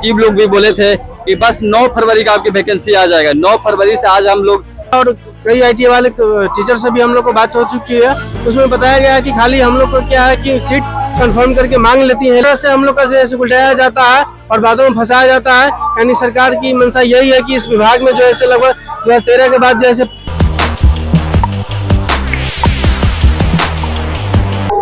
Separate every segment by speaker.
Speaker 1: सचिव लोग भी बोले थे कि बस 9 फरवरी का आपकी वैकेंसी आ जाएगा। 9 फरवरी से आज हम लोग
Speaker 2: और कई आईटी वाले टीचर से भी हम लोग को बात हो चुकी है। उसमें बताया गया है कि खाली हम लोग को क्या है कि सीट कंफर्म करके मांग लेती है, इस से हम लोग का जैसे उल्टाया जाता है और बातों में फंसाया जाता है। यानी सरकार की मंशा यही है कि इस विभाग में जो है लगभग 2013 के बाद जैसे।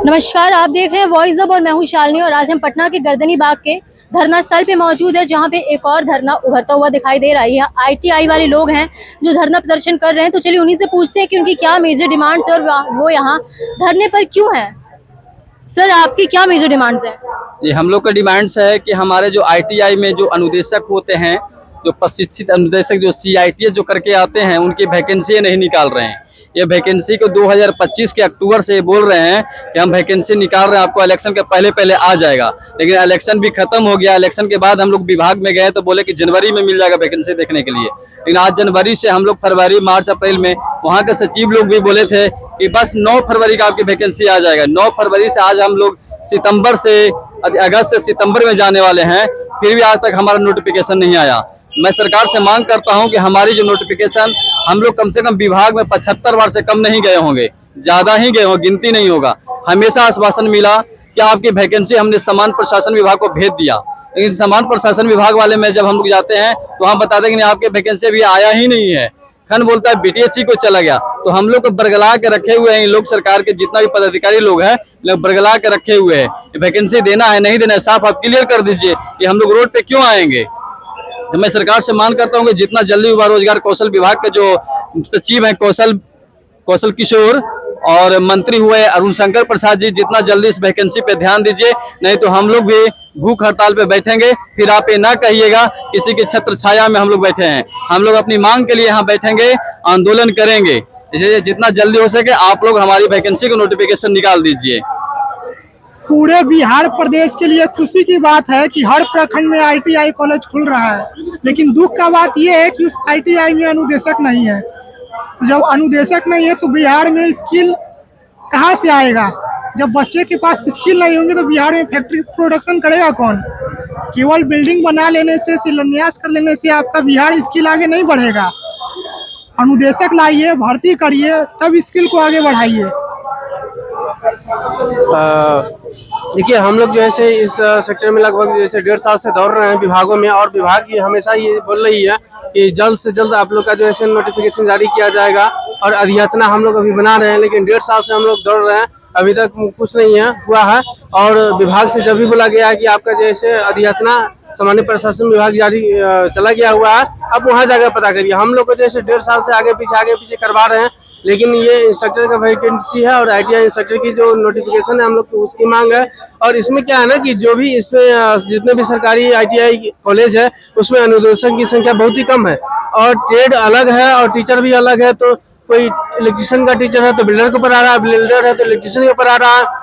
Speaker 3: नमस्कार, आप देख रहे हैं वॉइस अब और मैं हूं शालिनी और आज हम पटना के गर्दनी बाग के धरना स्थल पे मौजूद है, जहां पे एक और धरना उभरता हुआ दिखाई दे रहा है। यहाँ आईटीआई वाले लोग हैं जो धरना प्रदर्शन कर रहे हैं, तो चलिए उन्हीं से पूछते हैं कि उनकी क्या मेजर डिमांड्स है और वो यहाँ धरने पर क्यों हैं। सर, आपकी क्या मेजर डिमांड्स है?
Speaker 1: ये हम लोग का डिमांड्स है कि हमारे जो आईटीआई में जो अनुदेशक होते हैं, जो प्रशिक्षित अनुदेशक जो सीआईटीएस जो करके आते हैं, उनकी वैकेंसी नहीं निकाल रहे हैं। ये वैकेंसी को 2025 के अक्टूबर से बोल रहे हैं कि हम वैकेंसी निकाल रहे हैं, आपको इलेक्शन के पहले आ जाएगा। लेकिन इलेक्शन भी खत्म हो गया। इलेक्शन के बाद हम लोग विभाग में गए तो बोले कि जनवरी में मिल जाएगा वैकेंसी देखने के लिए। लेकिन आज जनवरी से हम लोग फरवरी, मार्च, अप्रैल में वहाँ के सचिव लोग भी बोले थे कि बस 9 फरवरी का आपकी वैकेंसी आ जाएगा। 9 फरवरी से आज हम लोग सितंबर से अगस्त से सितंबर में जाने वाले हैं, फिर भी आज तक हमारा नोटिफिकेशन नहीं आया। मैं सरकार से मांग करता हूं कि हमारी जो नोटिफिकेशन, हम लोग कम से कम विभाग में 75 बार से कम नहीं गए होंगे, ज्यादा ही गए होंगे, गिनती नहीं होगा। हमेशा आश्वासन मिला कि आपकी वैकेंसी, हमने समान प्रशासन विभाग को भेज दिया। लेकिन समान प्रशासन विभाग वाले में जब हम लोग जाते हैं तो वहाँ बताते हैं कि आपके वैकेंसी अभी आया ही नहीं है। खन बोलता है बीटीएससी को चला गया। तो हम लोग को बरगला के रखे हुए हैं लोग, सरकार के जितना भी पदाधिकारी लोग हैं, लोग बरगला के रखे हुए हैं। वैकेंसी देना है नहीं देना है, साफ आप क्लियर कर दीजिए कि हम लोग रोड पे क्यों आएंगे। तो मैं सरकार से मांग करता हूं कि जितना जल्दी युवा रोजगार कौशल विभाग के जो सचिव हैं कौशल किशोर और मंत्री हुए अरुण शंकर प्रसाद जी, जितना जल्दी इस वैकेंसी पे ध्यान दीजिए, नहीं तो हम लोग भी भूख हड़ताल पे बैठेंगे। फिर आप ये ना कहिएगा किसी की छत्र छाया में हम लोग बैठे हैं। हम लोग अपनी मांग के लिए यहाँ बैठेंगे, आंदोलन करेंगे। जितना जल्दी हो सके आप लोग हमारी वैकेंसी को नोटिफिकेशन निकाल दीजिए।
Speaker 4: पूरे बिहार प्रदेश के लिए खुशी की बात है कि हर प्रखंड में आईटीआई कॉलेज खुल रहा है, लेकिन दुख का बात यह है कि उस आईटीआई में अनुदेशक नहीं है। तो जब अनुदेशक नहीं है तो बिहार में स्किल कहाँ से आएगा? जब बच्चे के पास स्किल नहीं होंगे तो बिहार में फैक्ट्री प्रोडक्शन करेगा कौन? केवल बिल्डिंग बना लेने से, शिलान्यास कर लेने से आपका बिहार स्किल आगे नहीं बढ़ेगा। अनुदेशक लाइए, भर्ती करिए, तब स्किल को आगे बढ़ाइए।
Speaker 2: देखिए, हम लोग जो है इस सेक्टर में लगभग जैसे 1.5 साल से दौड़ रहे हैं विभागों में, और विभाग ये हमेशा ये बोल रही है कि जल्द से जल्द आप लोग का जो है नोटिफिकेशन जारी किया जाएगा और अधियाचना हम लोग अभी बना रहे हैं। लेकिन 1.5 साल से हम लोग दौड़ रहे हैं, अभी तक कुछ नहीं है हुआ है। और विभाग से जब भी बोला गया है कि आपका जैसे अधियाचना सामान्य प्रशासन विभाग जारी चला गया हुआ है, अब वहाँ जाकर पता करिए। हम लोग को जैसे 1.5 साल से आगे पीछे करवा रहे हैं, लेकिन ये इंस्ट्रक्टर का वैकेंसी है और आईटीआई इंस्ट्रक्टर की जो नोटिफिकेशन है हम लोग उसकी मांग है। और इसमें क्या है ना कि जो भी इसमें जितने भी सरकारी आईटीआई कॉलेज है उसमें अनुदेशक की संख्या बहुत ही कम है और ट्रेड अलग है और टीचर भी अलग है। तो कोई इलेक्ट्रिशियन का टीचर है तो बिल्डर के ऊपर आ रहा है, बिल्डर है तो इलेक्ट्रिशियन के ऊपर आ रहा है।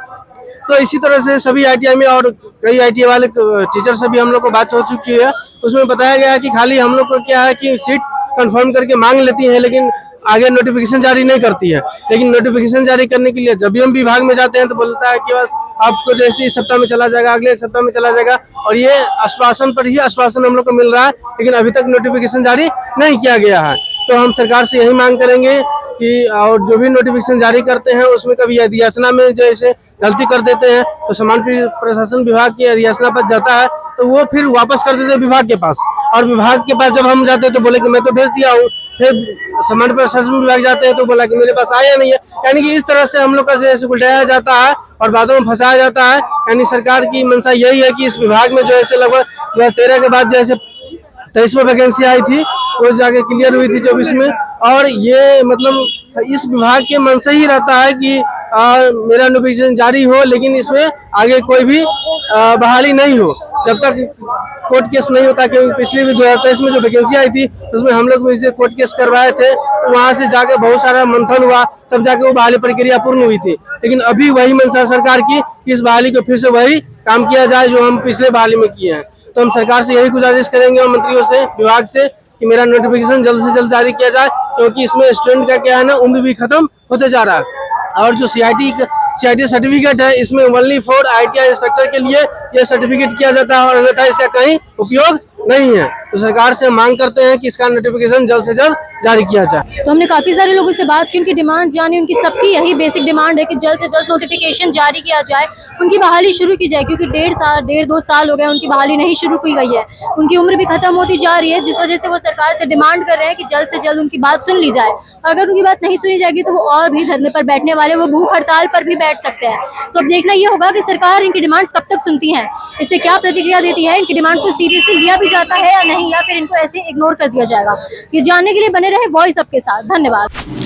Speaker 2: तो इसी तरह से सभी आईटीआई में और कई आईटीआई वाले टीचर से भी हम लोग को बात हो चुकी है। उसमें बताया गया है कि खाली हम लोग को क्या है कि सीट कंफर्म करके मांग लेती है, लेकिन आगे नोटिफिकेशन जारी नहीं करती है। लेकिन नोटिफिकेशन जारी करने के लिए जब भी हम विभाग में जाते हैं तो बोलता है कि बस आपको जैसे इस सप्ताह में चला जाएगा, अगले सप्ताह में चला जाएगा। और ये आश्वासन पर ही आश्वासन हम लोग को मिल रहा है, लेकिन अभी तक नोटिफिकेशन जारी नहीं किया गया है। तो हम सरकार से यही मांग करेंगे कि और जो भी नोटिफिकेशन जारी करते हैं उसमें कभी अधियाचना में जैसे गलती कर देते हैं तो सामान्य प्रशासन विभाग की अधियाचना पर जाता है तो वो फिर वापस कर देते हैं विभाग के पास। और विभाग के पास जब हम जाते हैं तो बोले कि मैं तो भेज दिया हूँ, फिर सामान्य प्रशासन विभाग जाते हैं तो बोला कि मेरे पास आया नहीं है। यानी कि इस तरह से हम लोग का जैसे उल्टाया जाता है और बातों में फंसाया जाता है। यानी सरकार की मंशा यही है कि इस विभाग में जो है लगभग 2013 के बाद जैसे 23 में वैकेंसी आई थी, वो जाके क्लियर हुई थी 24 में। और ये मतलब इस विभाग के मन से ही रहता है कि मेरा नोटिफिकेशन जारी हो, लेकिन इसमें आगे कोई भी बहाली नहीं हो जब तक कोर्ट केस नहीं होता। क्योंकि पिछली भी 2023 में जो वैकेंसी आई थी उसमें हम लोग भी कोर्ट केस करवाए थे, तो वहां से जाके बहुत सारा मंथन हुआ, तब जाके वो बहाली प्रक्रिया पूर्ण हुई थी। लेकिन अभी वही मंशा सरकार की कि इस बहाली को फिर से वही काम किया जाए जो हम पिछले बहाली में किए हैं। तो हम सरकार से यही गुजारिश करेंगे और मंत्रियों से, विभाग से, कि मेरा नोटिफिकेशन जल्द से जल्द जारी किया जाए, क्योंकि इसमें स्टूडेंट का क्या है ना, उम्र भी खत्म होते जा रहा है। और जो CIT सर्टिफिकेट है, इसमें ओनली फॉर ITI इंस्ट्रक्टर के लिए ये सर्टिफिकेट किया जाता है और अन्यथा इसका कहीं उपयोग नहीं है। तो सरकार से मांग करते हैं कि इसका नोटिफिकेशन जल्द से जल्द जारी किया जाए।
Speaker 3: तो हमने काफी सारे लोगों से बात की, उनकी डिमांड जानी, उनकी सबकी यही बेसिक डिमांड है कि जल्द से जल्द नोटिफिकेशन जारी किया जाए, उनकी बहाली शुरू की जाए, क्योंकि 1.5-2 साल हो गए उनकी बहाली नहीं शुरू की गई है। उनकी उम्र भी खत्म होती जा रही है, जिस वजह से वो सरकार से डिमांड कर रहे हैं कि जल्द से जल्द उनकी बात सुन ली जाए। अगर उनकी बात नहीं सुनी जाएगी तो वो और भी धरने पर बैठने वाले, वो भूख हड़ताल पर भी बैठ सकते हैं। तो अब देखना ये होगा कि सरकार इनकी डिमांड्स कब तक सुनती है, इस पे क्या प्रतिक्रिया देती है, इनकी डिमांड्स को सीरियसली लिया भी जाता है या नहीं, या फिर इनको ऐसे इग्नोर कर दिया जाएगा। ये जानने के लिए बने रहे वॉइस अप के साथ। धन्यवाद।